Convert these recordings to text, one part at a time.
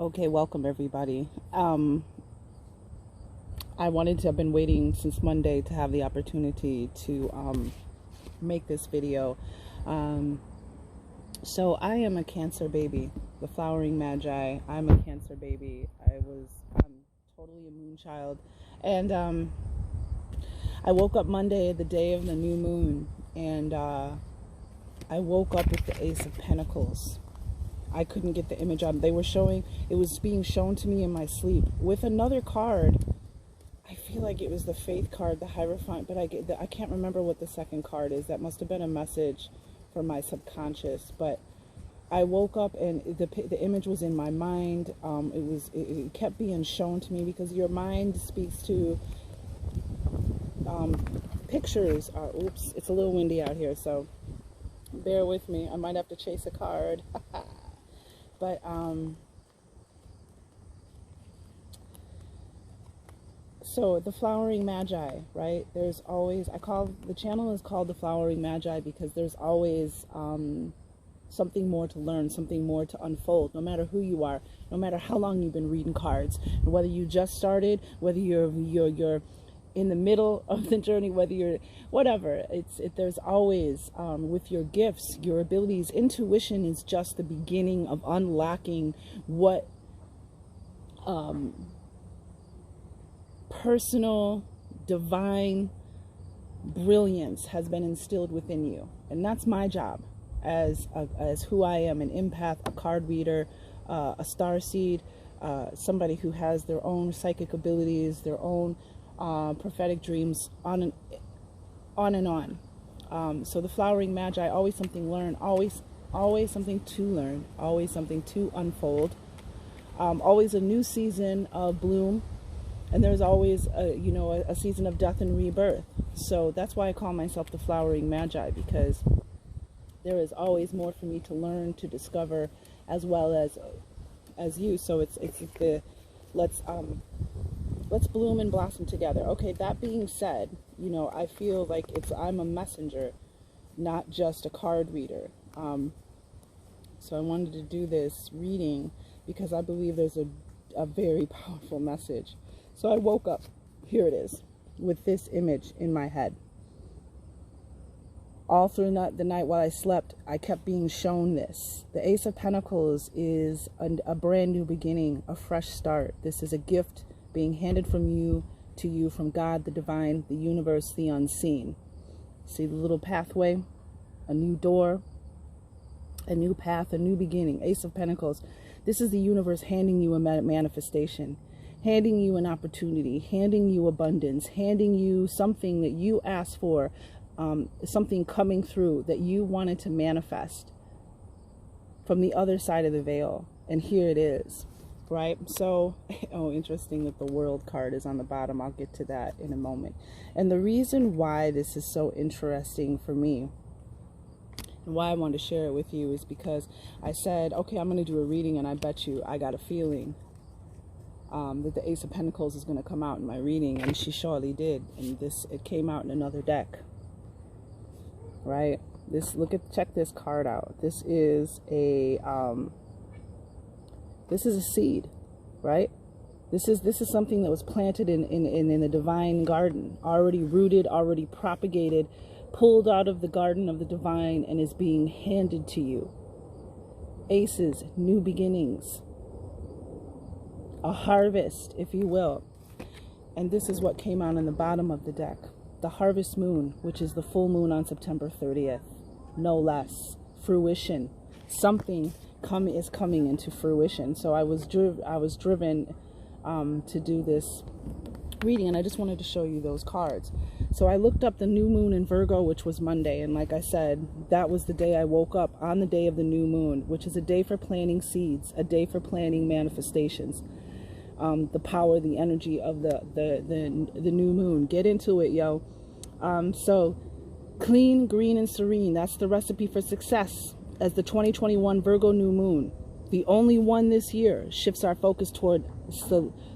Okay, welcome everybody. I've been waiting since Monday to have the opportunity to make this video. So I am a Cancer baby, the flowering magi. I'm a Cancer baby. I'm totally a moon child. And I woke up Monday, the day of the new moon, and I woke up with the Ace of Pentacles. I couldn't get the image on. It was being shown to me in my sleep with another card. I feel like it was the Faith card, the Hierophant, but I can't remember what the second card is. That must have been a message from my subconscious. But I woke up and the image was in my mind. It kept being shown to me because your mind speaks to pictures. Oops, it's a little windy out here, so bear with me. I might have to chase a card. But so the flowering magi, right? There's always, the channel is called the flowering magi because there's always something more to learn, something more to unfold, no matter who you are, no matter how long you've been reading cards, whether you just started, whether you're in the middle of the journey, whether you're whatever. There's always with your gifts, your abilities. Intuition is just the beginning of unlocking what personal divine brilliance has been instilled within you. And that's my job as who I am, an empath, a card reader, a starseed, somebody who has their own psychic abilities, their own prophetic dreams, on and on. So the flowering magi, always something to learn, always something to learn, always something to unfold, always a new season of bloom, and there's always a season of death and rebirth. So that's why I call myself the flowering magi, because there is always more for me to learn, to discover, as well as you. So it's the let's bloom and blossom together. Okay, that being said, I feel like I'm a messenger, not just a card reader. So I wanted to do this reading because I believe there's a very powerful message. So I woke up, here it is, with this image in my head. All through the night while I slept, I kept being shown this. The Ace of Pentacles is a brand new beginning, a fresh start. This is a gift being handed from you to you, from God, the divine, the universe, the unseen. See the little pathway, a new door, a new path, a new beginning. Ace of Pentacles. This is the universe handing you a manifestation, handing you an opportunity, handing you abundance, handing you something that you asked for, something coming through that you wanted to manifest from the other side of the veil. And here it is. Right? So, interesting that the World card is on the bottom. I'll get to that in a moment. And the reason why this is so interesting for me and why I want to share it with you is because I said, okay, I'm going to do a reading, and I bet you I got a feeling that the Ace of Pentacles is going to come out in my reading, and she surely did. And it came out in another deck. Right? Check this card out. This is a seed, right? This is something that was planted in the divine garden, already rooted, already propagated, pulled out of the garden of the divine, and is being handed to you. Aces, new beginnings, a harvest, if you will. And this is what came out on the bottom of the deck. The harvest moon, which is the full moon on September 30th, no less. Fruition. Something is coming into fruition. So I was driven to do this reading, and I just wanted to show you those cards. So I looked up the new moon in Virgo, which was Monday, and like I said, that was the day I woke up, on the day of the new moon, which is a day for planting seeds, a day for planting manifestations. The power, the energy of the new moon. Get into it, yo. So clean, green, and serene. That's the recipe for success. As the 2021 Virgo new moon, the only one this year, shifts our focus toward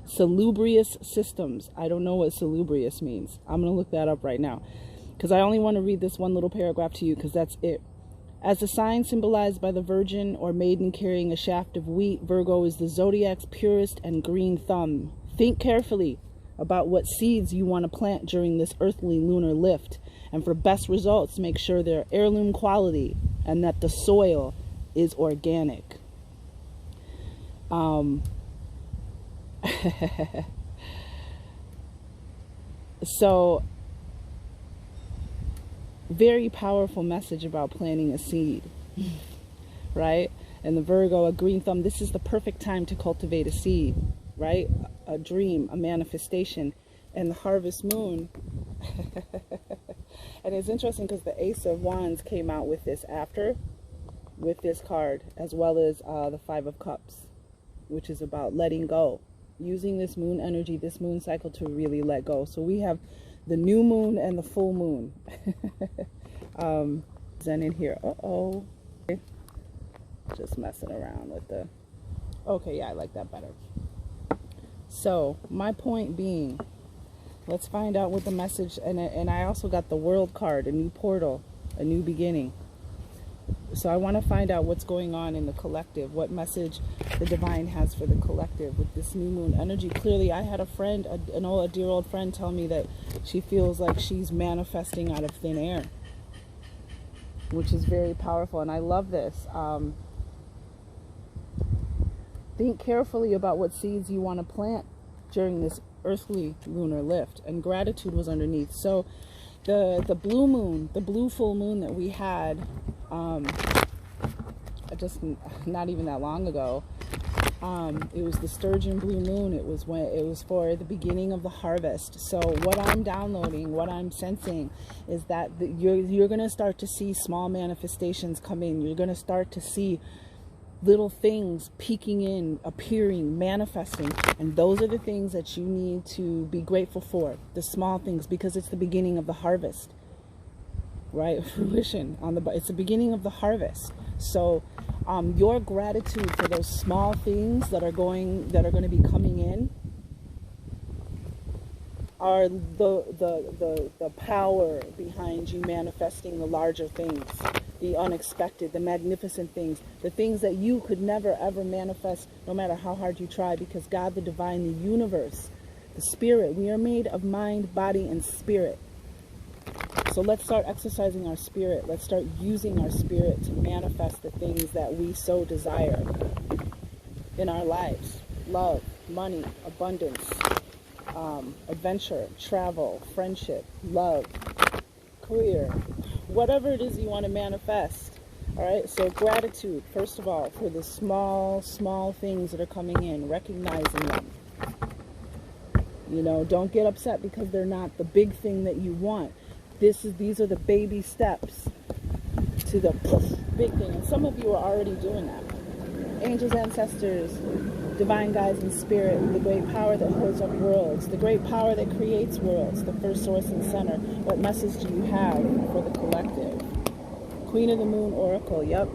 salubrious systems. I don't know what salubrious means. I'm going to look that up right now, because I only want to read this one little paragraph to you, because that's it. As the sign symbolized by the Virgin or maiden carrying a shaft of wheat, Virgo is the zodiac's purest and green thumb. Think carefully about what seeds you want to plant during this earthly lunar lift. And for best results, make sure they're heirloom quality and that the soil is organic. So, very powerful message about planting a seed, right? And the Virgo, a green thumb, this is the perfect time to cultivate a seed, right? A dream, a manifestation. And the harvest moon, and it's interesting because the Ace of Wands came out with this after, with this card, as well as the Five of Cups, which is about letting go, using this moon energy, this moon cycle to really let go. So we have the new moon and the full moon. Then in here, just messing around with the, okay, yeah, I like that better. So my point being, let's find out what the message, and I also got the World card, a new portal, a new beginning. So I want to find out what's going on in the collective, what message the divine has for the collective with this new moon energy. Clearly, I had a friend, a dear old friend, tell me that she feels like she's manifesting out of thin air, which is very powerful, and I love this. Think carefully about what seeds you want to plant during this earthly lunar lift, and gratitude was underneath. So the blue moon, the blue full moon that we had just not even that long ago, it was the sturgeon blue moon. It was for the beginning of the harvest. So what I'm downloading, what I'm sensing is that you're going to start to see small manifestations come in. You're going to start to see little things peeking in, appearing, manifesting, and those are the things that you need to be grateful for, the small things, because it's the beginning of the harvest, right? Fruition it's the beginning of the harvest. So your gratitude for those small things that are going to be coming in are the power behind you manifesting the larger things, the unexpected, the magnificent things, the things that you could never ever manifest no matter how hard you try, because God, the divine, the universe, the spirit, we are made of mind, body, and spirit. So let's start exercising our spirit. Let's start using our spirit to manifest the things that we so desire in our lives. Love, money, abundance, adventure, travel, friendship, love, career, whatever it is you want to manifest. All right, so gratitude, first of all, for the small things that are coming in, recognizing them. You know, don't get upset because they're not the big thing that you want. These are the baby steps to the big thing, and some of you are already doing that. Angels, ancestors, divine guides and spirit, the great power that holds up worlds, the great power that creates worlds, the first source and center. What message do you have for the collective? Queen of the Moon Oracle, yep.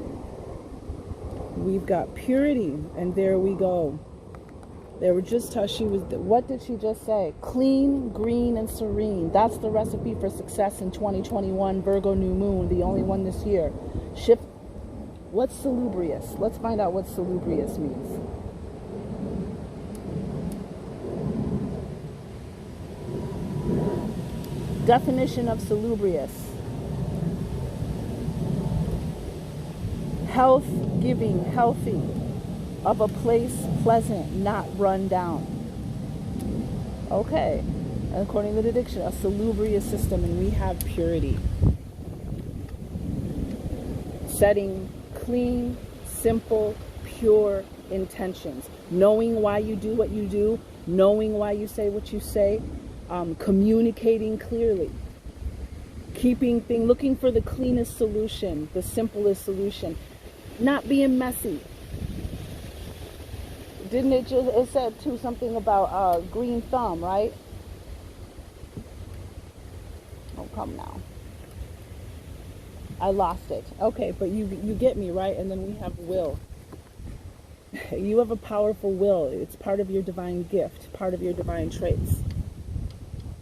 We've got purity, and there we go. They were just how she was. What did she just say? Clean, green, and serene. That's the recipe for success in 2021. Virgo new moon, the only one this year. Shift. What's salubrious? Let's find out what salubrious means. Definition of salubrious: health giving, healthy, of a place pleasant, not run down. Okay, and according to the dictionary, a salubrious system, and we have purity. Setting clean, simple, pure intentions. Knowing why you do what you do, knowing why you say what you say, communicating clearly, looking for the cleanest solution, the simplest solution, not being messy. Didn't it said too something about green thumb, right? Oh, come now. I lost it. Okay, but you get me, right? And then we have will. You have a powerful will. It's part of your divine gift, part of your divine traits.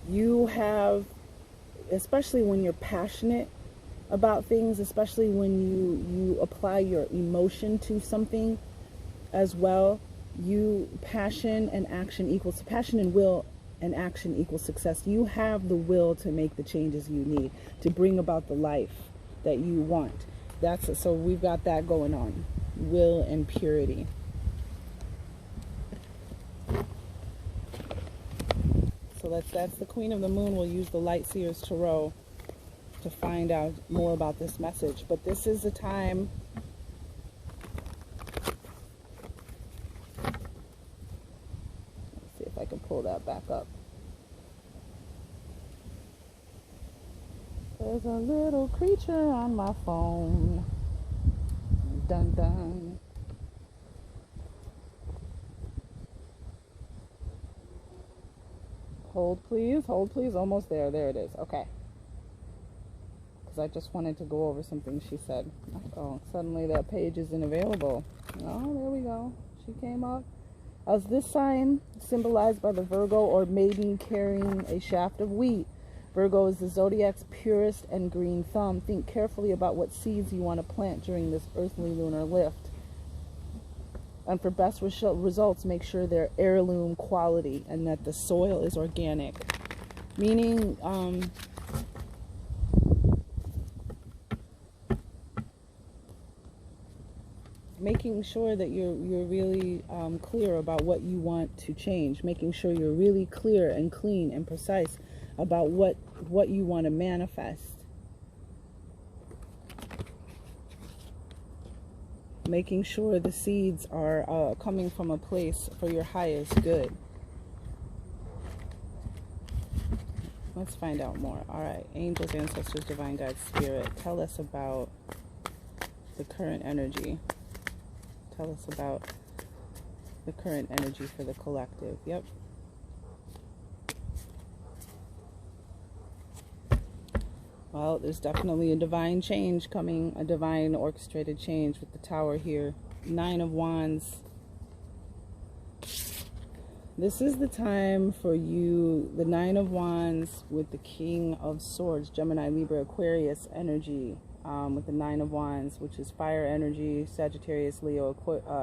You have, especially when you're passionate about things, especially when you apply your emotion to something as well. Passion and will and action equals success. You have the will to make the changes you need to bring about the life that you want. So we've got that going on. Will and purity. So that's the Queen of the Moon. We'll use the Light Seers Tarot to find out more about this message. But this is a time I can pull that back up. There's a little creature on my phone. Dun dun. Hold please, almost there. There it is. Okay. Because I just wanted to go over something she said. Oh, suddenly that page isn't available. Oh, there we go. She came up. As this sign, symbolized by the Virgo or maiden carrying a shaft of wheat. Virgo is the zodiac's purest and green thumb. Think carefully about what seeds you want to plant during this earthly lunar lift. And for best results, make sure they're heirloom quality and that the soil is organic. Meaning, making sure that you're really clear about what you want to change. Making sure you're really clear and clean and precise about what you want to manifest. Making sure the seeds are coming from a place for your highest good. Let's find out more. All right, angels, ancestors, divine guides, spirit, tell us about the current energy. Tell us about the current energy for the collective. Yep. Well, there's definitely a divine change coming, a divine orchestrated change with the Tower here. 9 of Wands. This is the time for you, the 9 of Wands with the King of Swords, Gemini, Libra, Aquarius energy, with the 9 of Wands, which is fire energy, Sagittarius, Leo,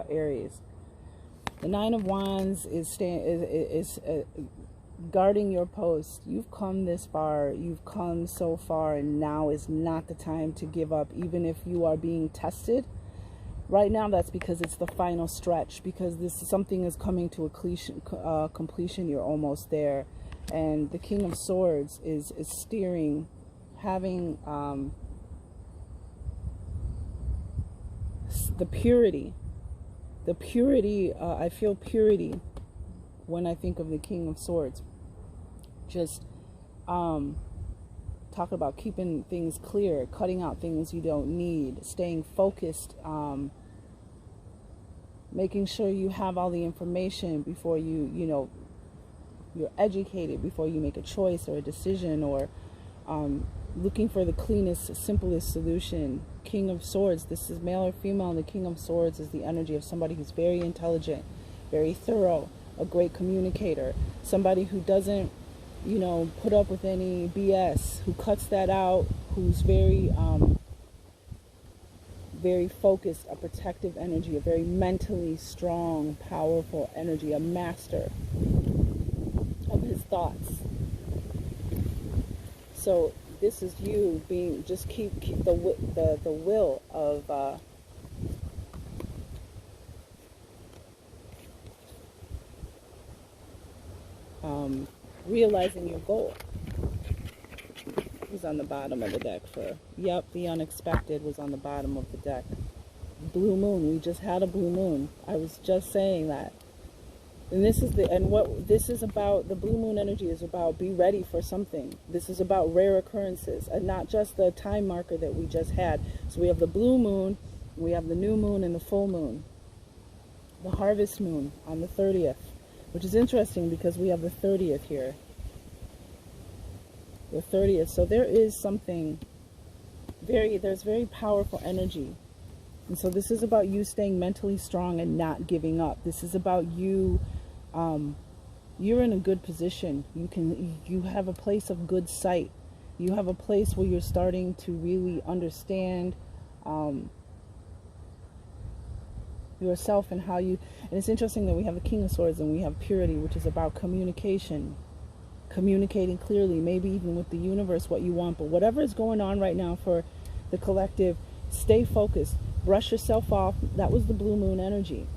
Aries. The 9 of Wands is guarding your post. You've come this far, you've come so far, and now is not the time to give up. Even if you are being tested right now, that's because it's the final stretch, because something is coming to a completion. You're almost there, and the King of Swords is steering, having the purity. I feel purity when I think of the King of Swords. Just talk about keeping things clear, cutting out things you don't need, staying focused, making sure you have all the information before you're educated before you make a choice or a decision, or looking for the cleanest, simplest solution. King of Swords, this is male or female. The King of Swords is the energy of somebody who's very intelligent, very thorough, a great communicator, somebody who doesn't put up with any BS, who cuts that out, who's very very focused, a protective energy, a very mentally strong, powerful energy, a master of his thoughts. So this is you being, just keep the will of realizing your goal. Was on the bottom of the deck for, yep, the unexpected was on the bottom of the deck. Blue moon, we just had a blue moon. I was just saying that. And what this is about, the blue moon energy is about, be ready for something. This is about rare occurrences, and not just the time marker that we just had. So we have the blue moon, we have the new moon and the full moon. The harvest moon on the 30th, which is interesting because we have the 30th here. The 30th. So there is something there's very powerful energy. And so this is about you staying mentally strong and not giving up. This is about you, you're in a good position. You have a place of good sight. You have a place where you're starting to really understand yourself and how you, and it's interesting that we have the King of Swords and we have purity, which is about communication, communicating clearly, maybe even with the universe what you want. But whatever is going on right now for the collective, stay focused, brush yourself off. That was the blue moon energy.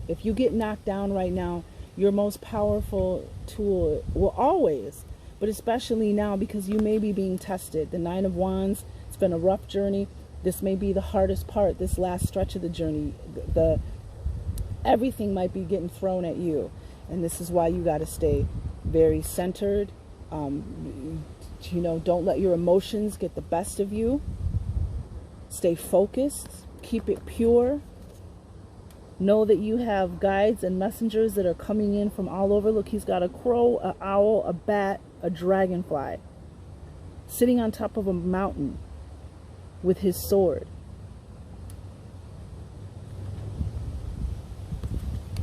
If you get knocked down right now, your most powerful tool will always, but especially now, because you may be being tested. The Nine of Wands, it's been a rough journey. This may be the hardest part, this last stretch of the journey. Everything might be getting thrown at you. And this is why you got to stay very centered. You know, don't let your emotions get the best of you. Stay focused. Keep it pure. Know that you have guides and messengers that are coming in from all over. Look, he's got a crow, an owl, a bat, a dragonfly, sitting on top of a mountain with his sword.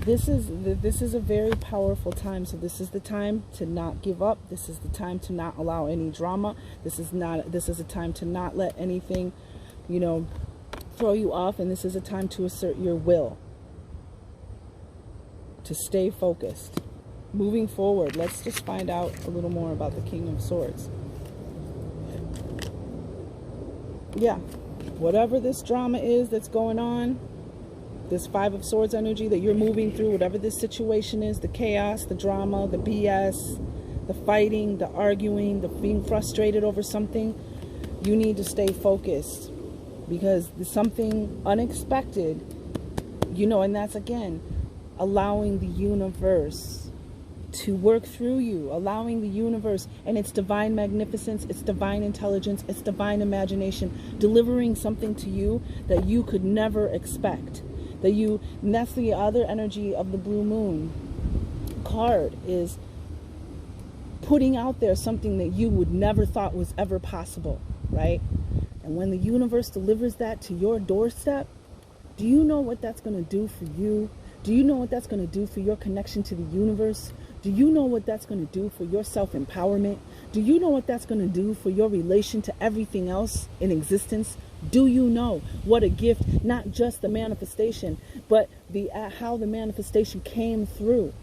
This is a very powerful time. So this is the time to not give up. This is the time to not allow any drama. This is a time to not let anything, you know, throw you off. And this is a time to assert your will, to stay focused. Moving forward, let's just find out a little more about the King of Swords. Yeah, whatever this drama is that's going on, this Five of Swords energy that you're moving through, whatever this situation is, the chaos, the drama, the BS, the fighting, the arguing, the being frustrated over something, you need to stay focused, because there's something unexpected, you know, and that's, again, allowing the universe to work through you, allowing the universe and its divine magnificence, its divine intelligence, its divine imagination, delivering something to you that you could never expect. And that's the other energy of the blue moon card, is putting out there something that you would never thought was ever possible, right? And when the universe delivers that to your doorstep, do you know what that's going to do for you? Do you know what that's going to do for your connection to the universe? Do you know what that's going to do for your self-empowerment? Do you know what that's going to do for your relation to everything else in existence? Do you know what a gift, not just the manifestation, but how the manifestation came through?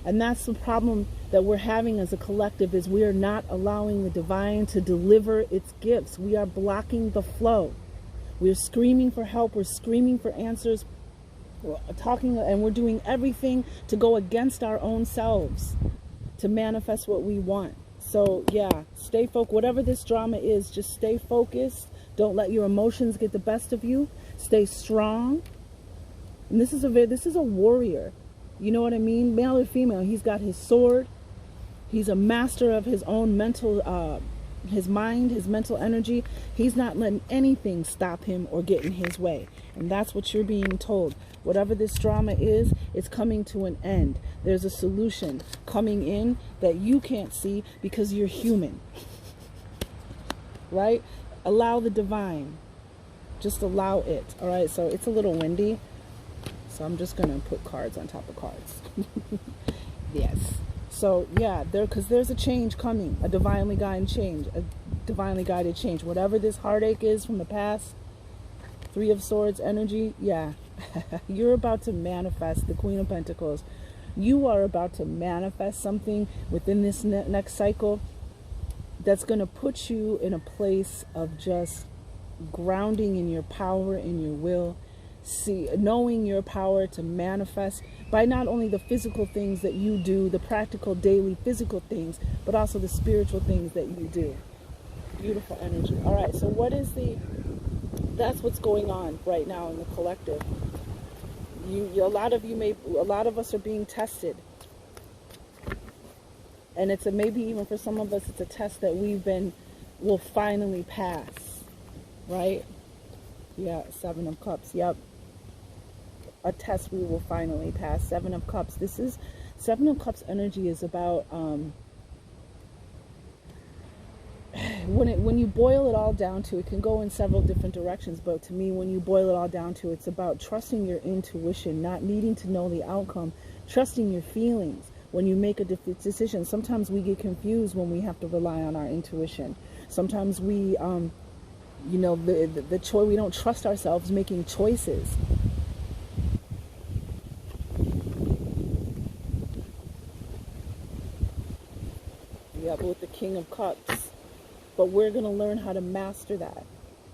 And that's the problem that we're having as a collective, is we are not allowing the divine to deliver its gifts. We are blocking the flow. We're screaming for help. We're screaming for answers. We're talking, and we're doing everything to go against our own selves to manifest what we want. So yeah, stay focused. Whatever this drama is, just stay focused. Don't let your emotions get the best of you. Stay strong. And this is a warrior. You know what I mean? Male or female, he's got his sword. He's a master of his own mental, his mind, his mental energy. He's not letting anything stop him or get in his way. And that's what you're being told. Whatever this drama is, it's coming to an end. There's a solution coming in that you can't see because you're human. Right? Allow the divine. Just allow it. All right, so it's a little windy, so I'm just going to put cards on top of cards. Yes. So yeah, because there's a change coming, a divinely guided change. Whatever this heartache is from the past, Three of Swords energy, yeah, you're about to manifest the Queen of Pentacles. You are about to manifest something within this next cycle that's going to put you in a place of just grounding in your power, in your will, knowing your power to manifest by not only the physical things that you do, the practical daily physical things, but also the spiritual things that you do. Beautiful energy. All right, so that's what's going on right now in the collective. A lot of us are being tested. And maybe even for some of us, it's a test that will finally pass, right? Yeah, Seven of Cups, yep. A test we will finally pass. Seven of Cups. Seven of Cups energy is about, when you boil it all down to, it can go in several different directions, but to me, when you boil it all down to, it's about trusting your intuition, not needing to know the outcome, trusting your feelings, when you make a decision. Sometimes we get confused when we have to rely on our intuition. Sometimes we, you know, the choice, we don't trust ourselves making choices. Yeah, with the King of Cups. But we're going to learn how to master that.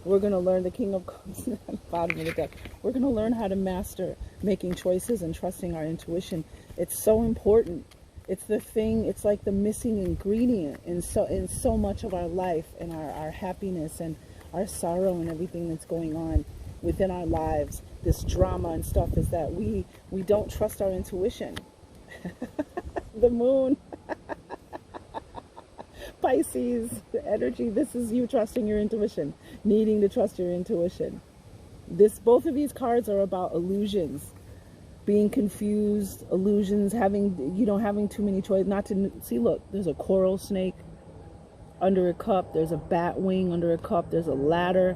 We're going to learn the King of Cups at the bottom of the deck. We're going to learn how to master making choices and trusting our intuition. It's so important. It's the thing, it's like the missing ingredient in so much of our life and our happiness and our sorrow and everything that's going on within our lives. This drama and stuff is that we don't trust our intuition. The moon. Pisces, the energy, this is you trusting your intuition, needing to trust your intuition. Both of these cards are about illusions, being confused, illusions, having too many choices, not to see. Look, there's a coral snake under a cup, there's a bat wing under a cup, there's a ladder.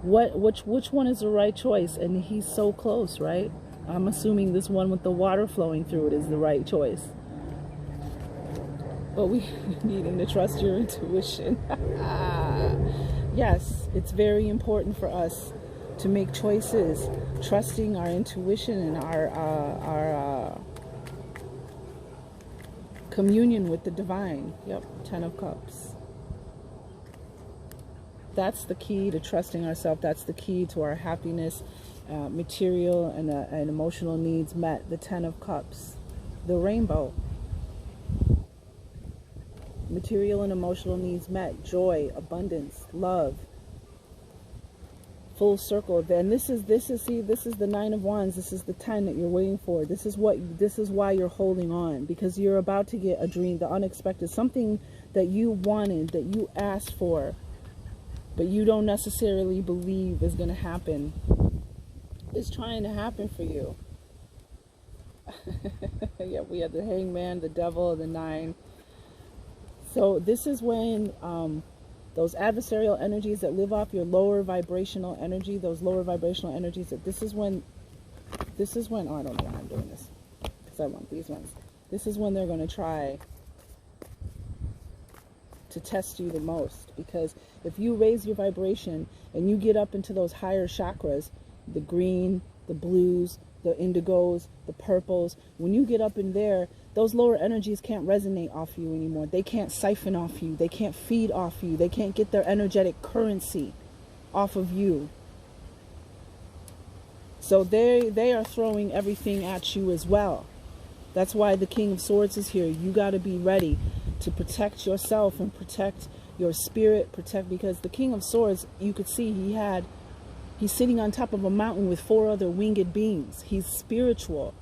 Which one is the right choice? And he's so close, right? I'm assuming this one with the water flowing through it is the right choice. But we needing to trust your intuition. Yes, it's very important for us to make choices, trusting our intuition and our communion with the divine. Yep, 10 of Cups. That's the key to trusting ourselves. That's the key to our happiness, material and emotional needs met. The 10 of Cups, the rainbow. Material and emotional needs met, joy, abundance, love, full circle. Then this is the 9 of Wands. This is the 10 that you're waiting for. This is why you're holding on, because you're about to get a dream, the unexpected, something that you wanted, that you asked for, but you don't necessarily believe is going to happen, is trying to happen for you. Yeah, we had the Hangman, the Devil, the 9. So this is when those adversarial energies that live off your lower vibrational energy, those lower vibrational energies, this is when, oh, I don't know why I'm doing this, because I want these ones. This is when they're going to try to test you the most, because if you raise your vibration and you get up into those higher chakras, the green, the blues, the indigos, the purples, when you get up in there, those lower energies can't resonate off you anymore. They can't siphon off you. They can't feed off you. They can't get their energetic currency off of you. So they are throwing everything at you as well. That's why the King of Swords is here. You got to be ready to protect yourself and protect your spirit, because the King of Swords, you could see he's sitting on top of a mountain with 4 other winged beings. He's spiritual.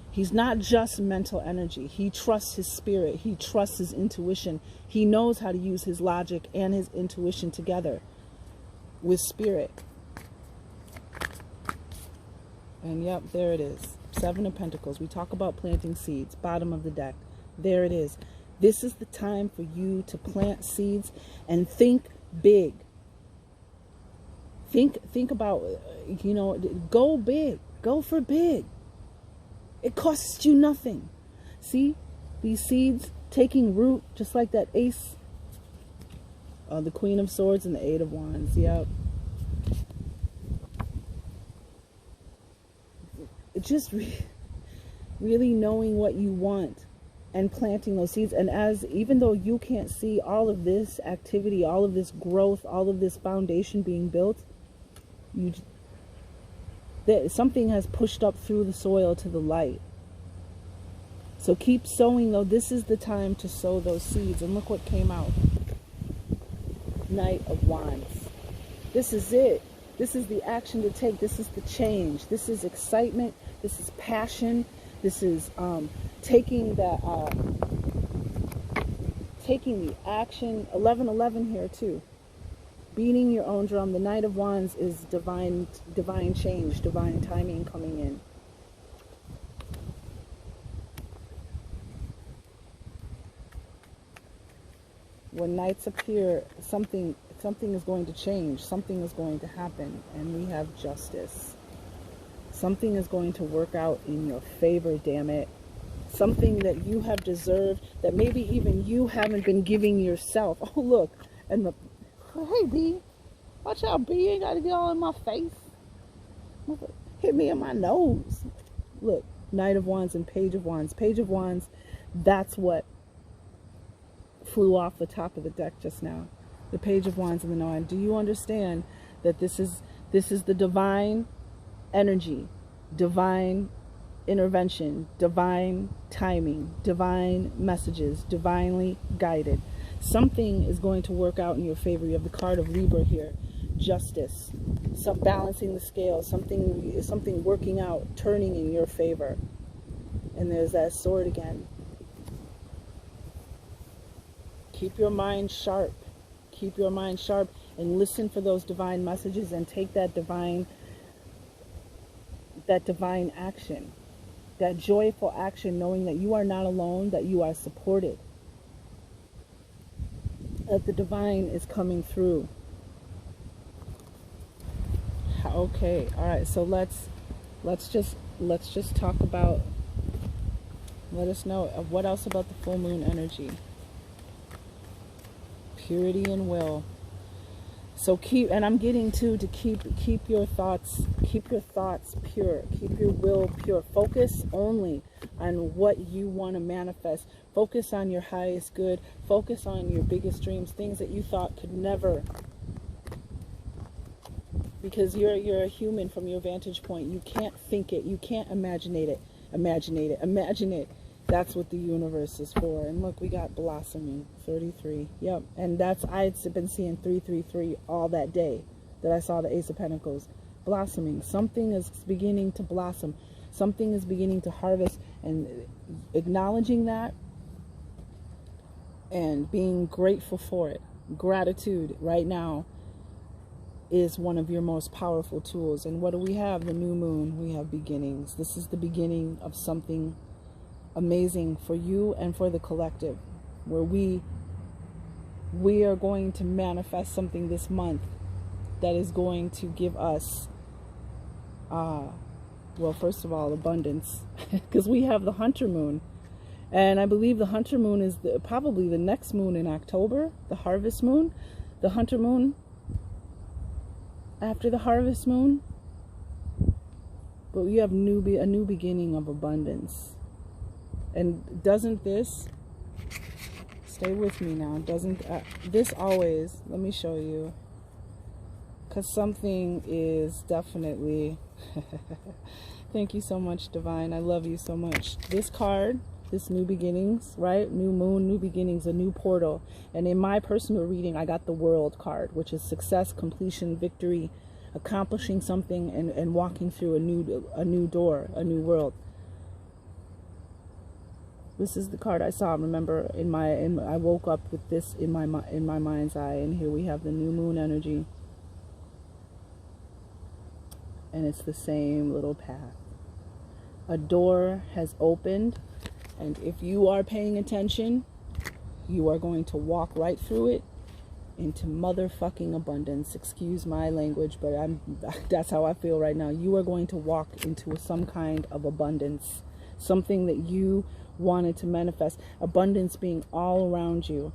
He's not just mental energy. He trusts his spirit. He trusts his intuition. He knows how to use his logic and his intuition together with spirit. And yep, there it is. 7 of Pentacles. We talk about planting seeds. Bottom of the deck. There it is. This is the time for you to plant seeds and think big. Think about, you know, go big. Go for big. It costs you nothing. See these seeds taking root, just like that ace, the Queen of Swords and the 8 of Wands. Yep. It's just really knowing what you want and planting those seeds. And even though you can't see all of this activity, all of this growth, all of this foundation being built, something has pushed up through the soil to the light. So keep sowing, though. This is the time to sow those seeds. And look what came out. Knight of Wands. This is it. This is the action to take. This is the change. This is excitement. This is passion. This is taking the action. 11:11 here too. Beating your own drum. The Knight of Wands is divine change, divine timing coming in. When knights appear, something is going to change. Something is going to happen. And we have justice. Something is going to work out in your favor, damn it. something that you have deserved, that maybe even you haven't been giving yourself. Oh, look, and the, hey, B, watch out, B, you ain't got to get all in my face. Hit me in my nose. Look, Knight of Wands and Page of Wands. Page of Wands, that's what flew off the top of the deck just now. The Page of Wands and the Nine. Do you understand that this is the divine energy, divine intervention, divine timing, divine messages, divinely guided? Something is going to work out in your favor. You have the card of Libra here. Justice, some balancing the scales, something working out, turning in your favor. And there's that sword again. Keep your mind sharp. Keep your mind sharp and listen for those divine messages and take that divine action, that joyful action, knowing that you are not alone, that you are supported, that the divine is coming through. Okay, all right, so let's just talk about, let us know what else about the full moon energy. Purity and will. So keep, and I'm getting to keep your thoughts pure, keep your will pure. Focus only on what you want to manifest. Focus on your highest good. Focus on your biggest dreams, things that you thought could never. Because you're a human from your vantage point. You can't think it. You can't imagine it. Imagine it. That's what the universe is for. And look, we got blossoming, 33. Yep. And that's, I'd been seeing 333 all that day that I saw the Ace of Pentacles. Blossoming. Something is beginning to blossom. Something is beginning to harvest. And acknowledging that and being grateful for it. Gratitude right now is one of your most powerful tools. And what do we have? The new moon. We have beginnings. This is the beginning of something amazing for you and for the collective, where we are going to manifest something this month that is going to give us well, first of all, abundance, because we have the Hunter moon, and I believe the Hunter moon is probably the next moon in October, the harvest moon, the Hunter moon after the harvest moon. But we have a new beginning of abundance. And doesn't this, stay with me now, doesn't this always, let me show you, because something is definitely, thank you so much, Divine, I love you so much. This card, this new beginnings, right, new moon, new beginnings, a new portal. And in my personal reading, I got the World card, which is success, completion, victory, accomplishing something, and walking through a new door, a new world. This is the card I saw. Remember, I woke up with this in my mind's eye, and here we have the new moon energy, and it's the same little path. A door has opened, and if you are paying attention, you are going to walk right through it into motherfucking abundance. Excuse my language, but that's how I feel right now. You are going to walk into some kind of abundance, something that you wanted to manifest. Abundance being all around you.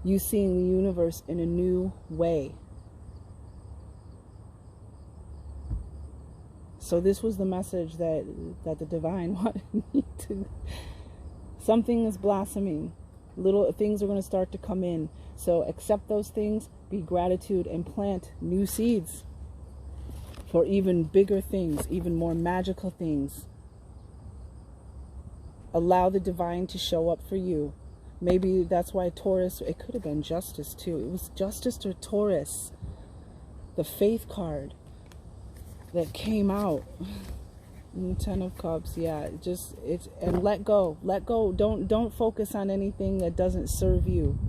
You seeing the universe in a new way. So this was the message that the divine wanted me to. Something is blossoming. Little things are going to start to come in. So accept those things, be gratitude, and plant new seeds for even bigger things, even more magical things. Allow the divine to show up for you. Maybe that's why Taurus, it could have been Justice too. It was Justice or Taurus. The Faith card that came out. 10 of Cups, yeah. And let go. Let go. Don't focus on anything that doesn't serve you.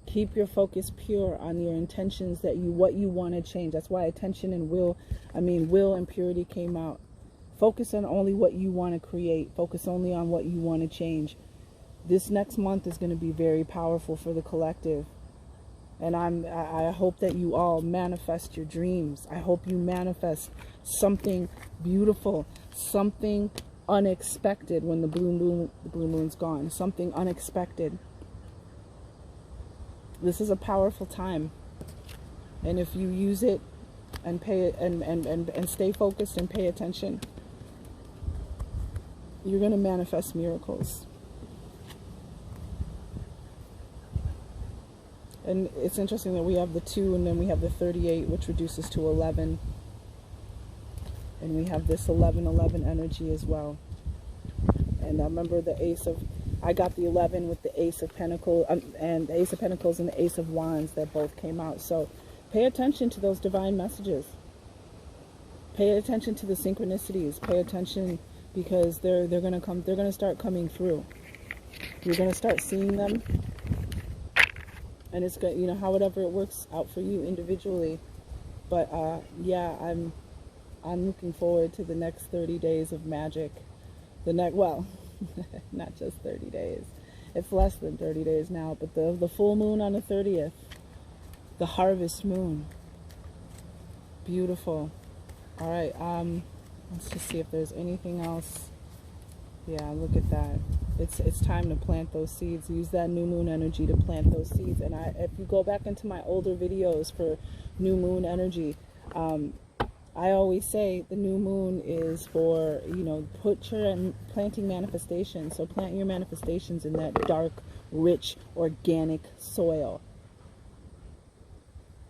Keep your focus pure on your intentions, what you want to change. That's why attention and will and purity came out. Focus on only what you want to create. Focus only on what you want to change. This next month is going to be very powerful for the collective. And I hope that you all manifest your dreams. I hope you manifest something beautiful, something unexpected when the blue moon's gone. Something unexpected. This is a powerful time. And if you use it and and stay focused and pay attention, you're going to manifest miracles. And it's interesting that we have the 2 and then we have the 38, which reduces to 11. And we have this 11-11 energy as well. And I remember I got the 11 with the Ace of Pentacles, and the Ace of Pentacles and the Ace of Wands that both came out. So pay attention to those divine messages. Pay attention to the synchronicities. Pay attention, because they're going to come. They're going to start coming through. You're going to start seeing them. And it's good, you know, however it works out for you individually. But yeah, I'm looking forward to the next 30 days of magic. Well, not just 30 days. It's less than 30 days now, but the full moon on the 30th, the harvest moon. Beautiful. All right, let's just see if there's anything else. Yeah, look at that. It's time to plant those seeds. Use that new moon energy to plant those seeds. And if you go back into my older videos for new moon energy, I always say the new moon is for, you know, planting manifestations. So plant your manifestations in that dark, rich, organic soil.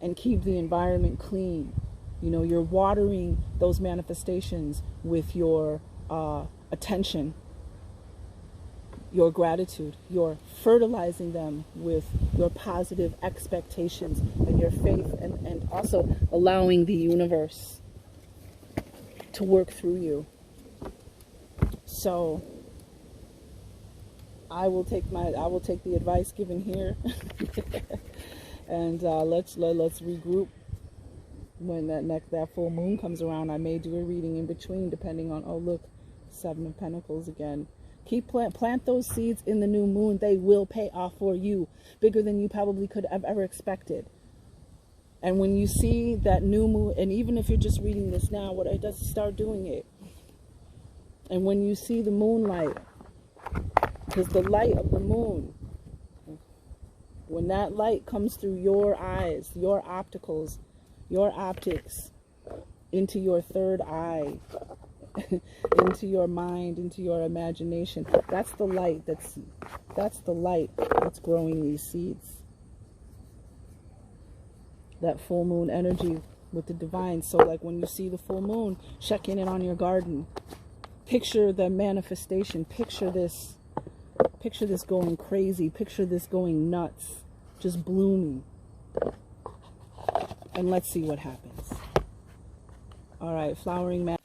And keep the environment clean. You know, you're watering those manifestations with your attention, your gratitude. You're fertilizing them with your positive expectations and your faith, and also allowing the universe to work through you. So I will take the advice given here, and let's regroup when that full moon comes around. I may do a reading in between, depending on, oh look, 7 of Pentacles again. Plant those seeds in the new moon. They will pay off for you, bigger than you probably could have ever expected. And when you see that new moon, and even if you're just reading this now, what it does is start doing it. And when you see the moonlight, because the light of the moon, when that light comes through your eyes, your opticals, your optics, into your third eye, into your mind, into your imagination, that's the light that's growing these seeds. That full moon energy with the divine. So like when you see the full moon, check in on your garden. Picture the manifestation. Picture this going crazy. Picture this going nuts. Just blooming. And let's see what happens. All right, flowering magic.